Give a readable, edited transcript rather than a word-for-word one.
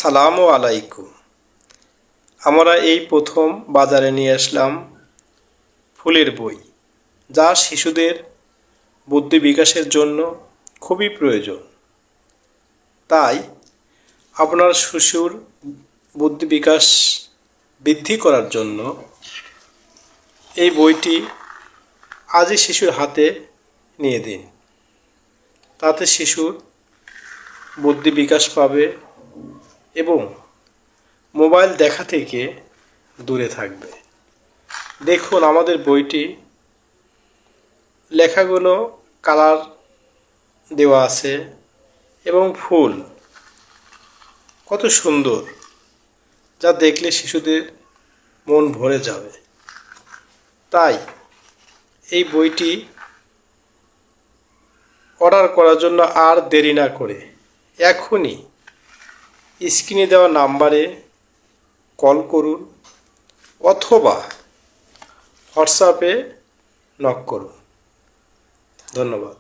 আসসালামু আলাইকুম। আমরা এই প্রথম বাজারে নিয়ে আসলাম ফুলের বই, যা শিশুদের বুদ্ধি বিকাশের জন্য খুবই প্রয়োজন। তাই আপনার শিশুর বুদ্ধি বিকাশ বৃদ্ধি করার জন্য এই বইটি আজই শিশুর হাতে নিয়ে দিন। তাতে শিশুর বুদ্ধি বিকাশ পাবে এবং মোবাইল দেখা থেকে দূরে থাকবে। দেখুন আমাদের বইটি লেখাগুলো কালার দেওয়া আছে এবং ফুল কত সুন্দর, যা দেখলে শিশুদের মন ভরে যাবে। তাই এই বইটি অর্ডার করার জন্য আর দেরি না করে এখনই স্ক্রিনে দেওয়া নাম্বারে কল করুন অথবা হোয়াটসঅ্যাপে নক করুন। ধন্যবাদ।